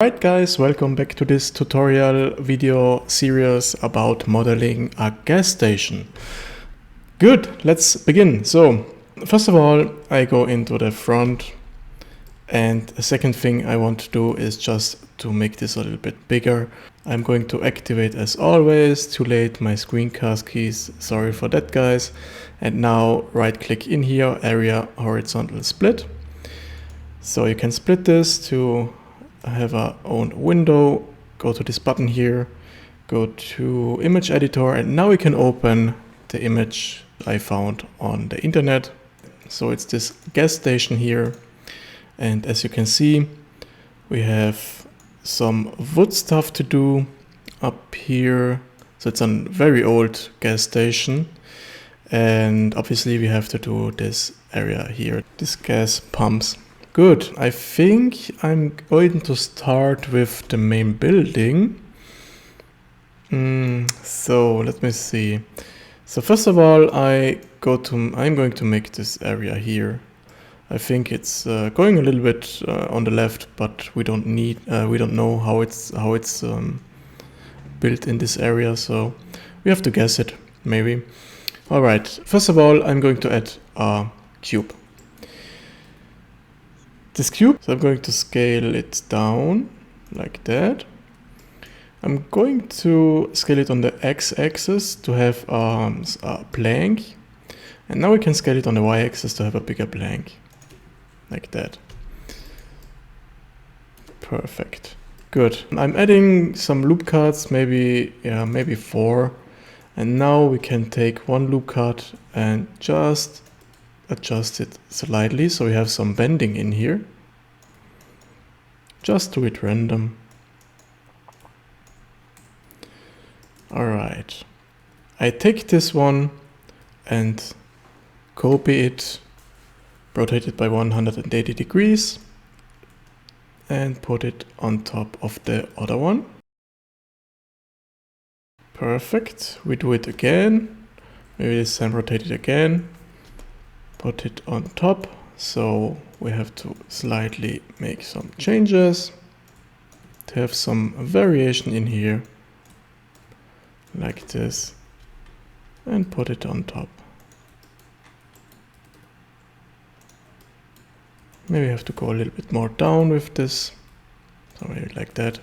Alright guys, welcome back to this tutorial video series about modeling a gas station. Good, let's begin. So, first of all, I go into the front, and the second thing I want to do is just to make this a little bit bigger. I'm going to activate as always, too late my screencast keys, sorry for that guys. And now right click in here, area horizontal split. So you can split this to have our own window, go to this button here, go to image editor, and now we can open the image I found on the internet. So it's this gas station here, and as you can see we have some wood stuff to do up here. So it's a very old gas station, and obviously we have to do this area here, this gas pumps. Good, I think I'm going to start with the main building. So let me see. So first of all, I'm going to make this area here. I think it's going a little bit on the left, but we don't know how it's built in this area, so we have to guess it maybe. All right, first of all, I'm going to add a cube. This cube, so I'm going to scale it down like that. I'm going to scale it on the x-axis to have a plank, and now we can scale it on the y-axis to have a bigger plank, like that. Perfect, good. I'm adding some loop cuts, maybe 4, and now we can take one loop cut and just adjust it slightly so we have some bending in here. Just do it random. Alright, I take this one and copy it, rotate it by 180 degrees and put it on top of the other one. Perfect, we do it again, maybe this time rotate it again. Put it on top, so we have to slightly make some changes to have some variation in here, like this, and put it on top. Maybe I have to go a little bit more down with this, so maybe like that.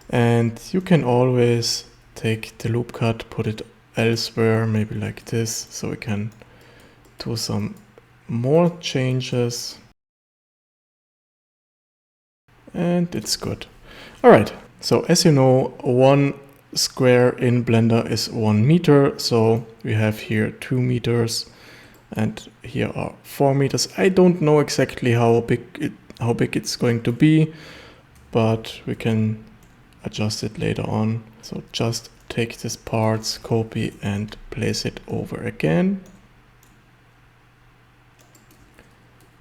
And you can always take the loop cut, put it elsewhere, maybe like this, so we can do some more changes, and it's good. Alright, so as you know, 1 square in Blender is 1 meter, so we have here 2 meters and here are 4 meters. I don't know exactly how big it's going to be, but we can adjust it later on. So just take this parts, copy and place it over again.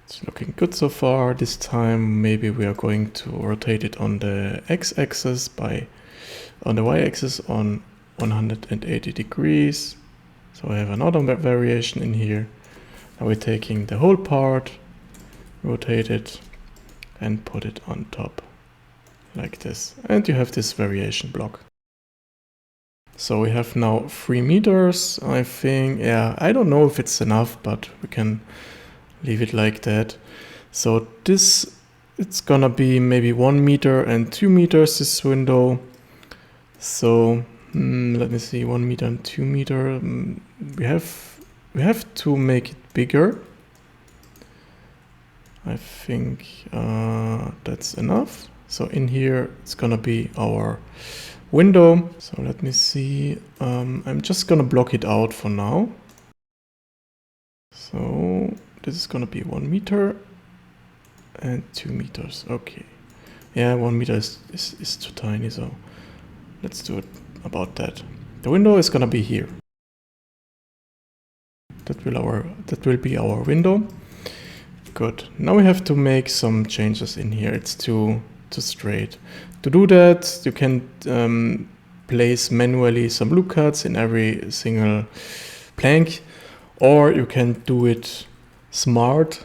It's looking good so far. This time maybe we are going to rotate it on the x-axis on the y-axis on 180 degrees. So I have another variation in here. Now we're taking the whole part, rotate it and put it on top like this. And you have this variation block. So we have now 3 meters, I think. Yeah, I don't know if it's enough, but we can leave it like that. So it's gonna be maybe 1 meter and 2 meters, this window. So let me see, 1 meter and 2 meter. We have to make it bigger. I think that's enough. So in here it's gonna be our window. So let me see, I'm just gonna block it out for now. So this is gonna be 1 meter and 2 meters. Okay, yeah, 1 meter is too tiny, so let's do it about that. The window is gonna be here. That will be our window. Good. Now we have to make some changes in here. It's too straight. To do that, you can place manually some loop cuts in every single plank, or you can do it smart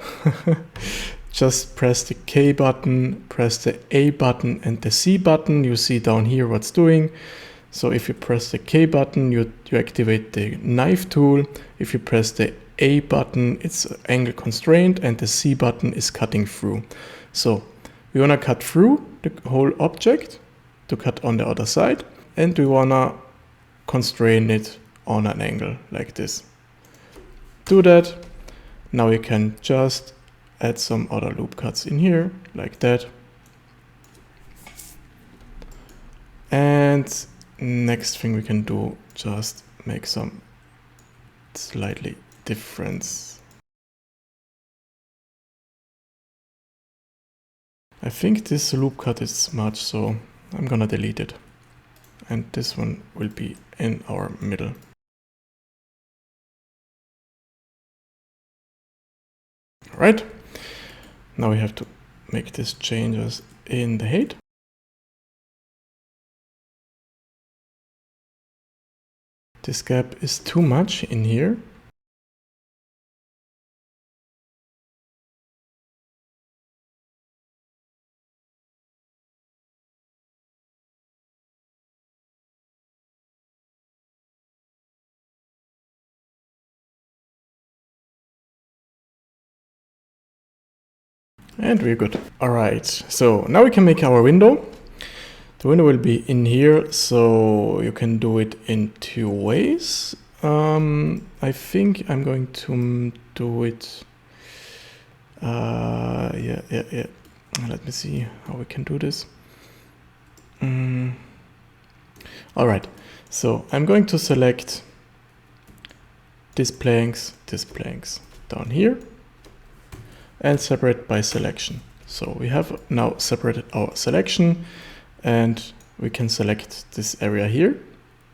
just press the K button, press the A button and the C button. You see down here what's doing. So if you press the K button, you activate the knife tool. If you press the A button, it's angle constraint, and the C button is cutting through. So we want to cut through the whole object to cut on the other side, and we want to constrain it on an angle like this. Do that. Now we can just add some other loop cuts in here like that. And next thing we can do, just make some slightly difference. I think this loop cut is smudged, so I'm gonna delete it. And this one will be in our middle. Right, now we have to make these changes in the height. This gap is too much in here. And we're good. All right, so now we can make our window. The window will be in here, so you can do it in two ways. I think I'm going to do it. Yeah. Let me see how we can do this. All right, so I'm going to select these planks down here, and separate by selection. So we have now separated our selection, and we can select this area here.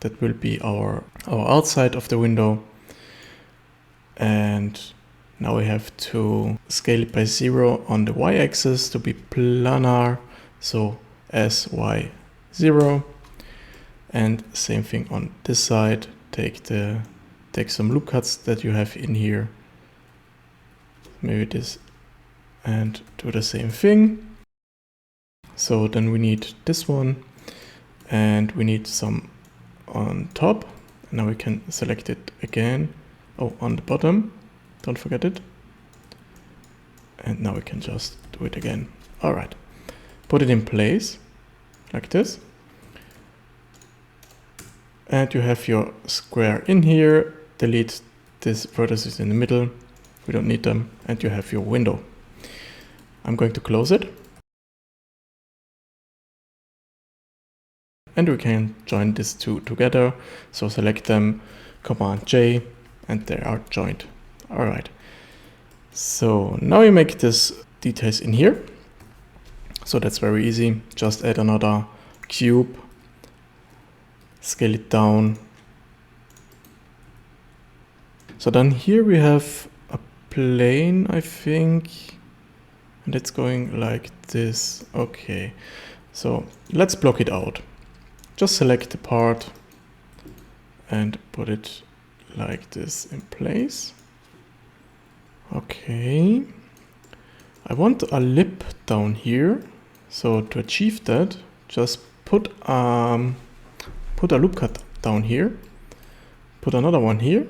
That will be our outside of the window. And now we have to scale it by 0 on the y-axis to be planar. So S, Y, 0. And same thing on this side. Take some loop cuts that you have in here. Maybe this, and do the same thing. So then we need this one, and we need some on top. Now we can select it again. Oh, on the bottom, don't forget it. And now we can just do it again. All right, put it in place like this. And you have your square in here. Delete these vertices in the middle. We don't need them. And you have your window. I'm going to close it. And we can join these two together. So select them, Command J, and they are joined. All right. So now you make this details in here. So that's very easy. Just add another cube, scale it down. So then here we have a plane, I think, and it's going like this. Okay, so let's block it out. Just select the part and put it like this in place. Okay, I want a lip down here. So to achieve that, just put a loop cut down here, put another one here,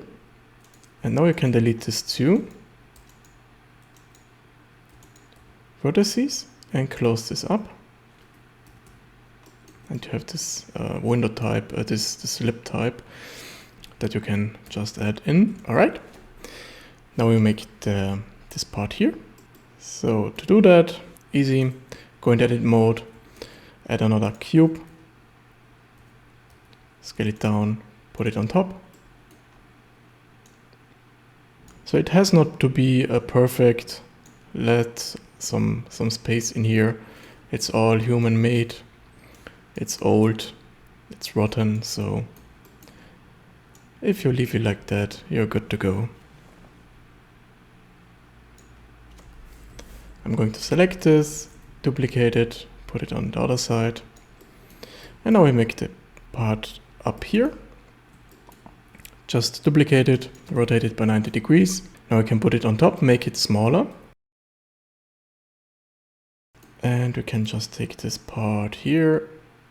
and now you can delete these two vertices and close this up. And you have this window type, this lip type that you can just add in. All right. Now we make this part here. So to do that, easy, go into edit mode, add another cube, scale it down, put it on top. So it has not to be a perfect, let some space in here. It's all human made. It's old, it's rotten, so if you leave it like that, you're good to go. I'm going to select this, duplicate it, put it on the other side. And now we make the part up here. Just duplicate it, rotate it by 90 degrees. Now I can put it on top, make it smaller. And we can just take this part here,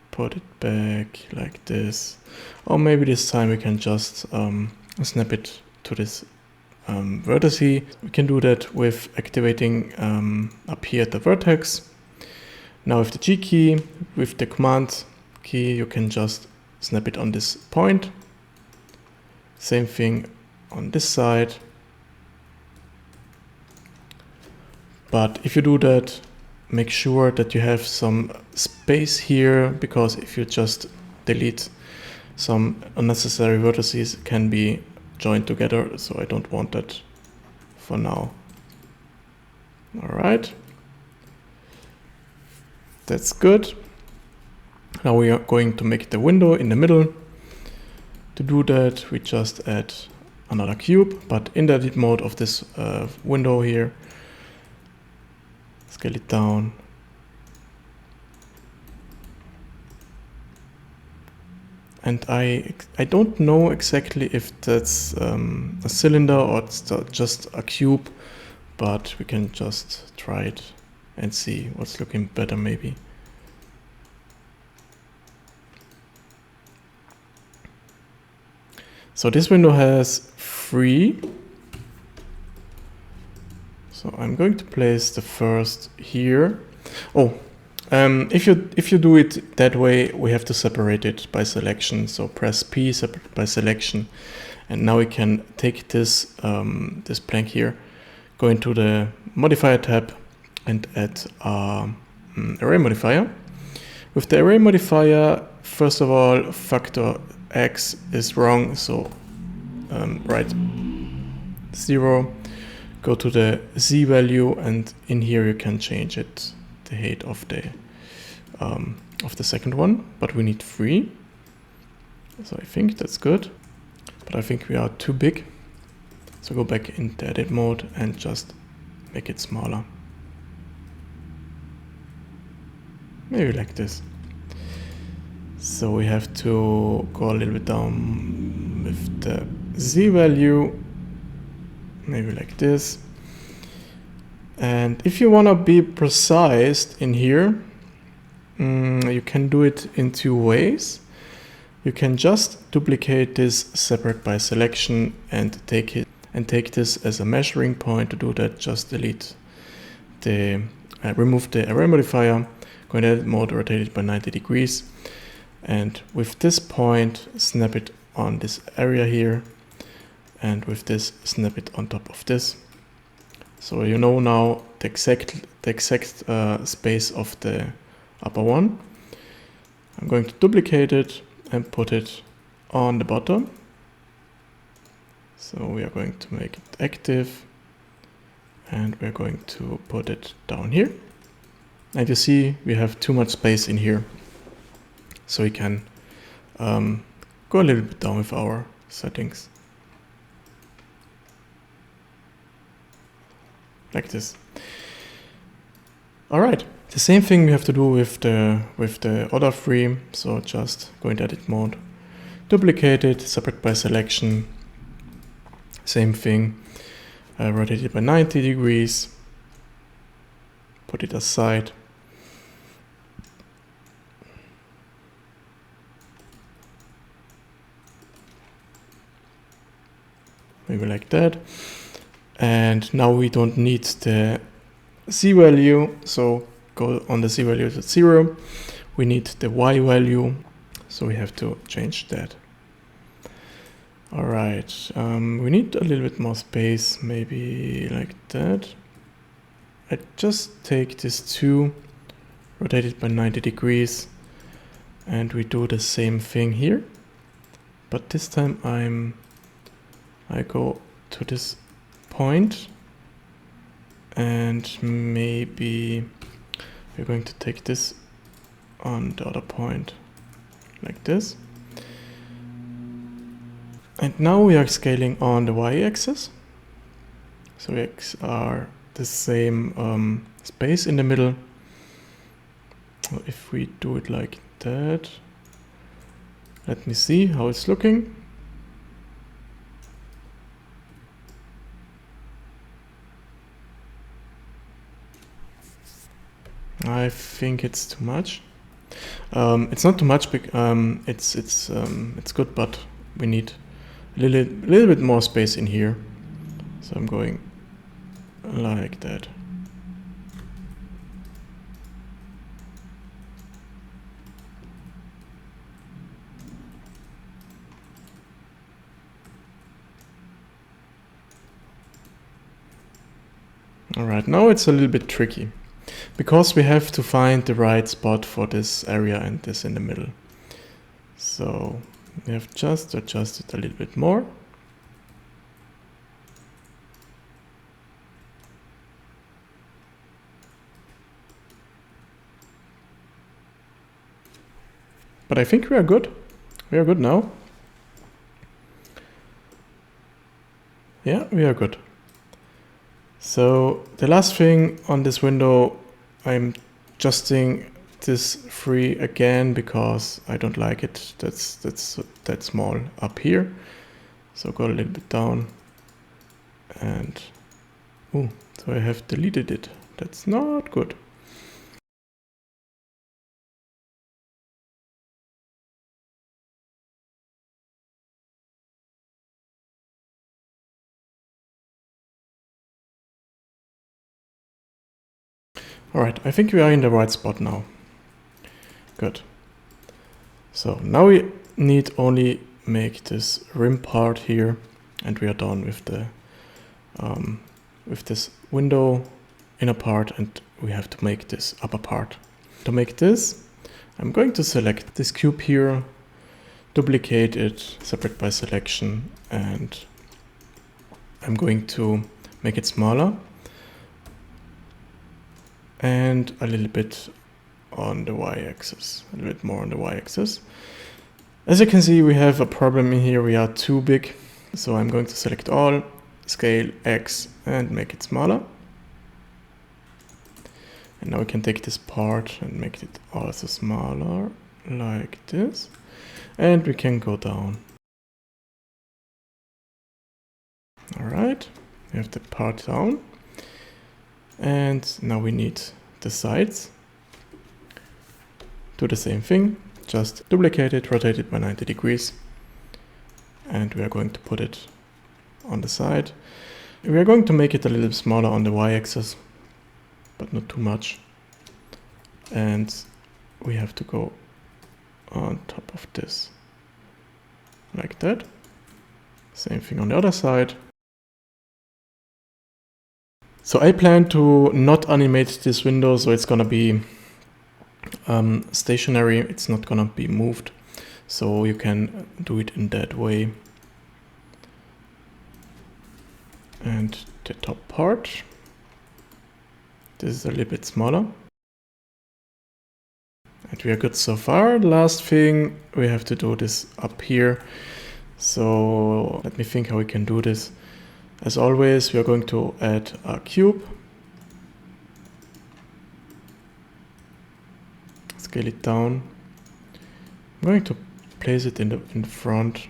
put it back like this. Or maybe this time we can just snap it to this vertex. We can do that with activating up here at the vertex. Now with the G key, with the command key, you can just snap it on this point. Same thing on this side. But if you do that, make sure that you have some space here, because if you just delete some unnecessary vertices, it can be joined together, so I don't want that for now. All right, that's good. Now we are going to make the window in the middle. To do that, we just add another cube, but in the edit mode of this window here, scale it down. And I don't know exactly if that's a cylinder or it's just a cube, but we can just try it and see what's looking better maybe. So this window has 3. So I'm going to place the first here. Oh, if you do it that way, we have to separate it by selection. So press P, separate by selection, and now we can take this this blank here, go into the modifier tab, and add array modifier. With the array modifier, first of all, factor X is wrong, so write 0. Go to the Z value, and in here you can change it, the height of the second one, but we need 3. So I think that's good, but I think we are too big. So go back into edit mode and just make it smaller. Maybe like this. So we have to go a little bit down with the Z value, maybe like this. And if you want to be precise in here, you can do it in 2 ways. You can just duplicate this separate by selection and take this as a measuring point. To do that, just delete the remove the array modifier, go in edit mode, rotate it by 90 degrees, and with this point snap it on this area here, and with this snap it on top of this. So you know now the exact space of the upper one. I'm going to duplicate it and put it on the bottom. So we are going to make it active, and we're going to put it down here. And you see we have too much space in here, so we can go a little bit down with our settings. Like this. All right, the same thing we have to do with the other 3. So just go into edit mode, duplicate it, separate by selection. Same thing, rotate it by 90 degrees, put it aside. Maybe like that. And now we don't need the Z value, so go on the Z value to 0. We need the Y value, so we have to change that. All right, we need a little bit more space, maybe like that. I just take this 2, rotate it by 90 degrees, and we do the same thing here. But this time I go to this point, and maybe we're going to take this on the other point like this. And now we are scaling on the y-axis, so we are the same space in the middle. If we do it like that, let me see how it's looking. I think it's too much. It's not too much, it's good, but we need a little bit more space in here. So I'm going like that. Alright, now it's a little bit tricky, because we have to find the right spot for this area and this in the middle. So we have just adjusted a little bit more. But I think we are good. We are good now. Yeah, we are good. So the last thing on this window, I'm adjusting this 3 again because I don't like it. That's that small up here. So go a little bit down, and so I have deleted it. That's not good. Alright, I think we are in the right spot now. Good. So now we need only make this rim part here, and we are done with the with this window inner part, and we have to make this upper part. To make this, I'm going to select this cube here, duplicate it, separate by selection, and I'm going to make it smaller and a little bit on the y-axis, a little bit more on the y-axis. As you can see, we have a problem in here. We are too big, so I'm going to select all, scale X, and make it smaller. And now we can take this part and make it also smaller, like this. And we can go down. Alright, we have the part down. And now we need the sides. Do the same thing, just duplicate it, rotate it by 90 degrees. And we are going to put it on the side. We are going to make it a little smaller on the y-axis, but not too much. And we have to go on top of this, like that. Same thing on the other side. So I plan to not animate this window, so it's gonna be stationary, it's not gonna be moved. So you can do it in that way. And the top part, this is a little bit smaller. And we are good so far. Last thing, we have to do this up here. So let me think how we can do this. As always, we are going to add a cube. Scale it down. I'm going to place it in the front.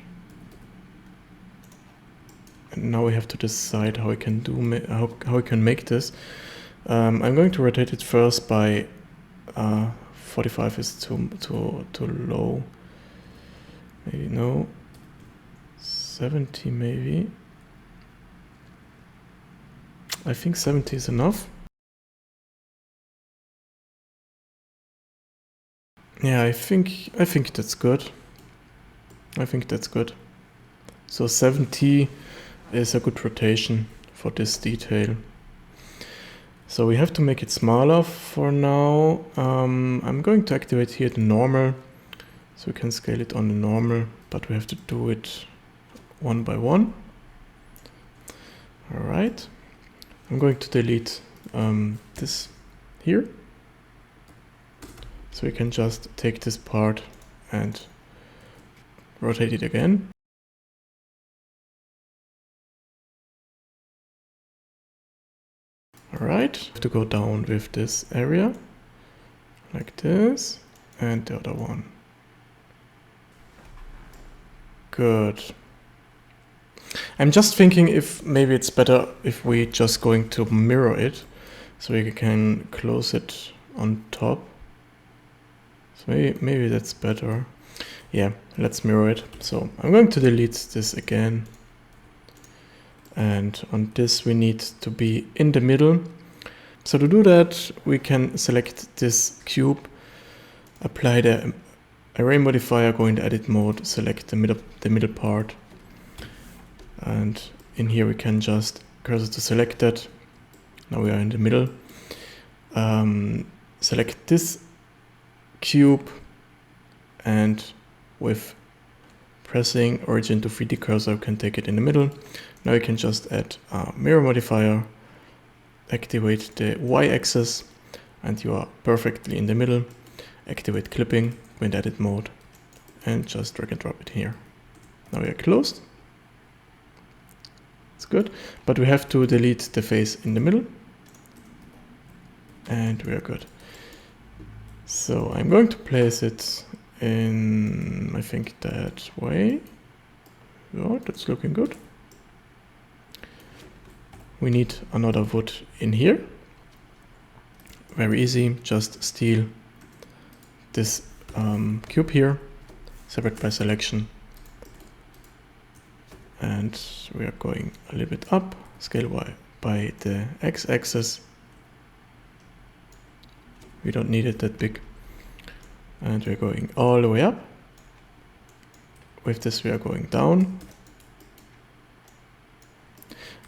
And now we have to decide how we can do how we can make this. I'm going to rotate it first by 45 is too low. Maybe no. 70 maybe. I think 70 is enough. Yeah, I think that's good. I think that's good. So 70 is a good rotation for this detail. So we have to make it smaller for now. I'm going to activate here the normal, so we can scale it on the normal, but we have to do it one by one. All right. I'm going to delete this here. So we can just take this part and rotate it again. All right, have to go down with this area, like this, and the other one. Good. I'm just thinking if maybe it's better if we just going to mirror it, so we can close it on top. So maybe that's better. Yeah, let's mirror it. So I'm going to delete this again. And on this we need to be in the middle. So to do that, we can select this cube, apply the array modifier, go into edit mode, select the middle part. And in here we can just cursor to selected. Now we are in the middle. Select this cube, and with pressing origin to 3D cursor, we can take it in the middle. Now you can just add a mirror modifier, activate the y-axis, and you are perfectly in the middle. Activate clipping, go into edit mode, and just drag and drop it here. Now we are closed. It's good, but we have to delete the face in the middle, and we are good. So I'm going to place it in, I think, that way. Oh, that's looking good. We need another wood in here. Very easy, just steal this cube here, separate by selection. And we are going a little bit up, scale by the x-axis. We don't need it that big. And we're going all the way up. With this we are going down.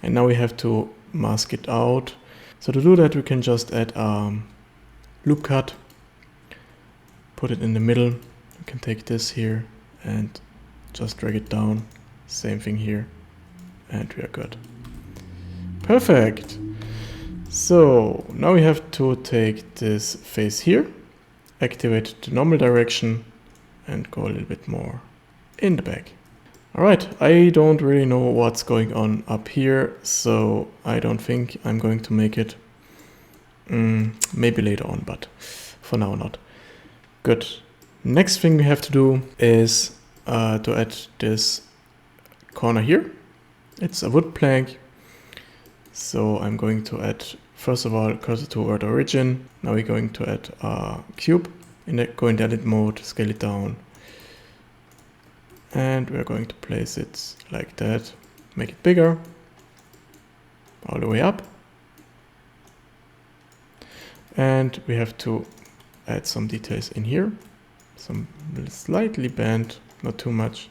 And now we have to mask it out. So to do that we can just add a loop cut. Put it in the middle. We can take this here and just drag it down. Same thing here. And we are good. Perfect. So now we have to take this face here, activate the normal direction, and go a little bit more in the back. Alright, I don't really know what's going on up here, so I don't think I'm going to make it. Maybe later on, but for now not. Good. Next thing we have to do is to add this corner here. It's a wood plank. So I'm going to add, first of all, cursor to word origin. Now we're going to add a cube. Go into edit mode, scale it down. And we're going to place it like that. Make it bigger. All the way up. And we have to add some details in here. Some slightly bent, not too much.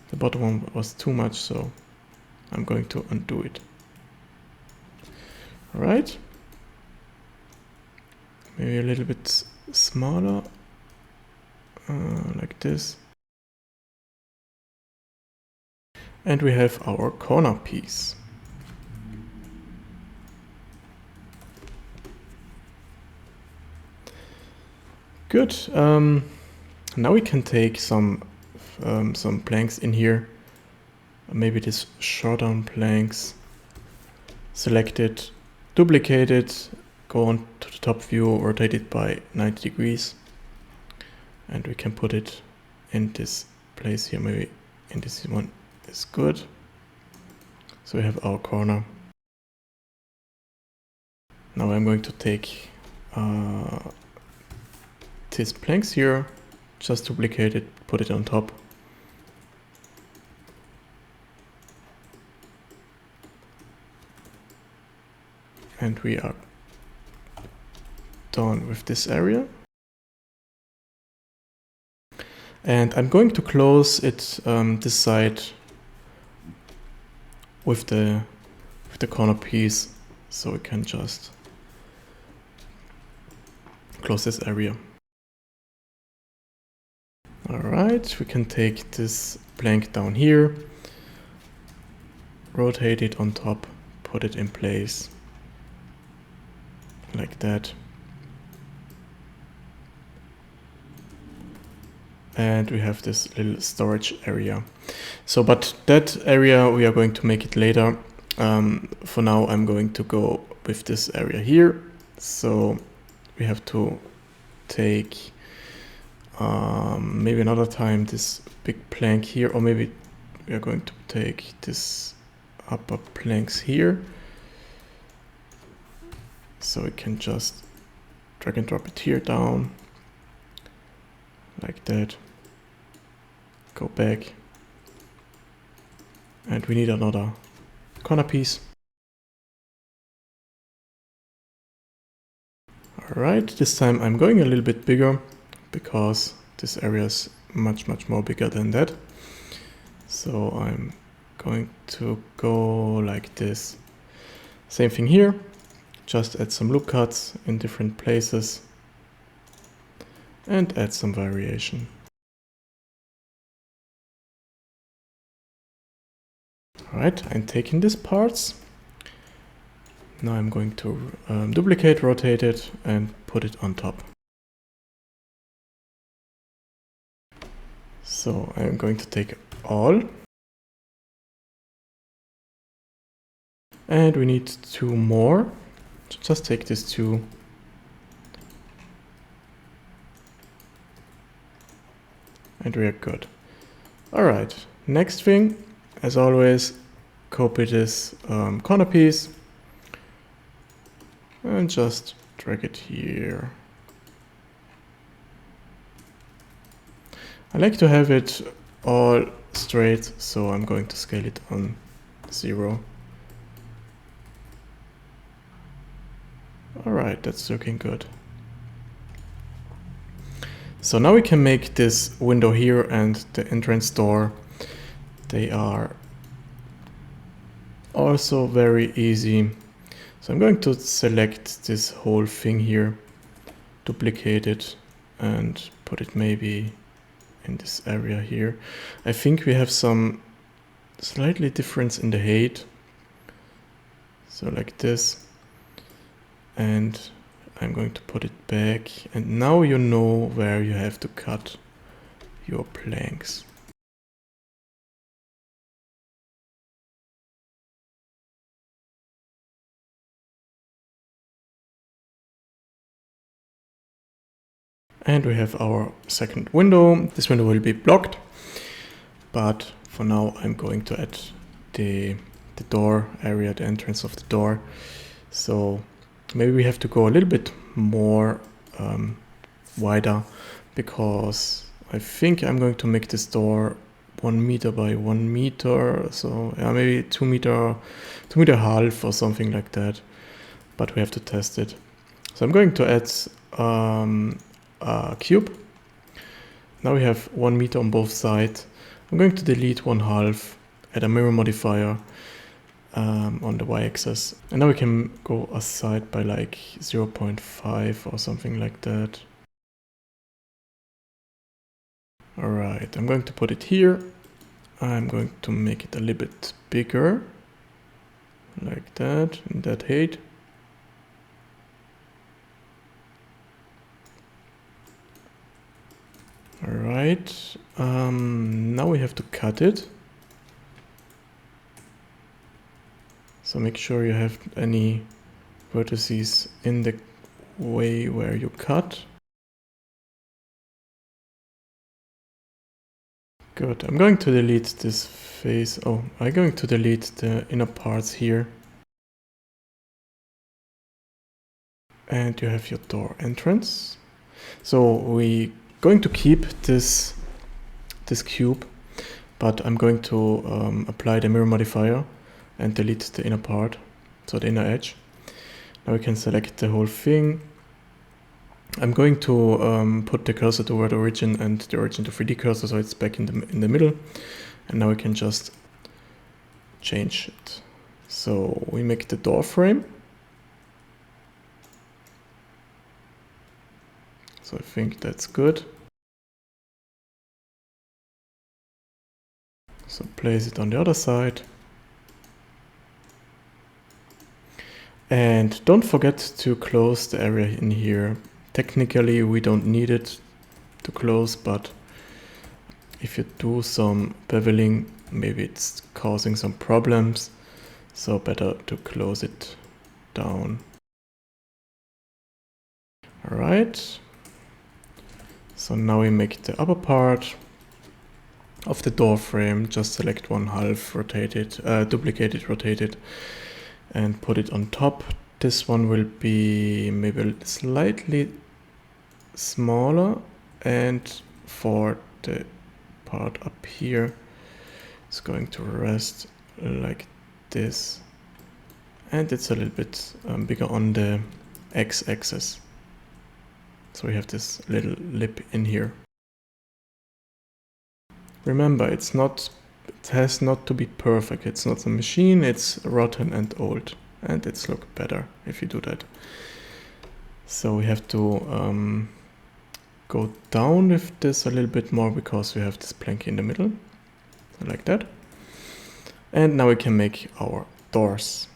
The bottom one was too much, so I'm going to undo it. All right. Maybe a little bit smaller, like this. And we have our corner piece. Good. Now we can take some planks in here. Maybe this short-down planks. Select it, duplicate it, go on to the top view, rotate it by 90 degrees. And we can put it in this place here. Maybe in this one is good. So we have our corner. Now I'm going to take these planks here, just duplicate it, put it on top. And we are done with this area. And I'm going to close it this side with the corner piece, so we can just close this area. Alright, we can take this plank down here, rotate it on top, put it in place like that. And we have this little storage area. So, but that area we are going to make it later. For now I'm going to go with this area here. So we have to take maybe another time this big plank here, or maybe we are going to take this upper planks here. So we can just drag and drop it here down, like that. Go back. And we need another corner piece. Alright, this time I'm going a little bit bigger because this area is much more bigger than that. So I'm going to go like this. Same thing here, just add some loop cuts in different places and add some variation. Alright, I'm taking these parts. Now I'm going to duplicate, rotate it and put it on top. So I'm going to take all. And we need 2 more. So just take these 2. And we are good. Alright, next thing, as always, copy this corner piece and just drag it here. I like to have it all straight, so I'm going to scale it on 0. Alright, that's looking good. So now we can make this window here and the entrance door. They are also very easy. So I'm going to select this whole thing here, duplicate it and put it maybe in this area here. I think we have some slightly difference in the height. So like this. And I'm going to put it back. And now you know where you have to cut your planks. And we have our second window. This window will be blocked, but for now I'm going to add the door area, the entrance of the door. So maybe we have to go a little bit more wider, because I think I'm going to make this door 1 meter by 1 meter. So yeah, maybe 2 meter half or something like that. But we have to test it. So I'm going to add a cube. Now we have 1 meter on both sides. I'm going to delete 1/2, add a mirror modifier on the y-axis, and now we can go aside by like 0.5 or something like that. Alright, I'm going to put it here. I'm going to make it a little bit bigger, like that, in that height. Alright, now we have to cut it. So make sure you have any vertices in the way where you cut. Good, I'm going to delete this face. Oh, I'm going to delete the inner parts here. And you have your door entrance. So we going to keep this cube, but I'm going to apply the mirror modifier and delete the inner part, so the inner edge. Now we can select the whole thing. I'm going to put the cursor toward origin and the origin to 3D cursor, so it's back in the middle. And now we can just change it. So we make the door frame. So I think that's good. So place it on the other side. And don't forget to close the area in here. Technically we don't need it to close, but if you do some beveling, maybe it's causing some problems. So better to close it down. Alright. So now we make the upper part of the door frame. Just select 1/2, rotate it, duplicate it, rotate it, and put it on top. this one will be maybe slightly smaller, and for the part up here it's going to rest like this, and it's a little bit bigger on the x-axis. So we have this little lip in here. Remember, it has not to be perfect. It's not a machine, it's rotten and old, and it's look better if you do that. So we have to go down with this a little bit more because we have this plank in the middle, like that. And now we can make our doors.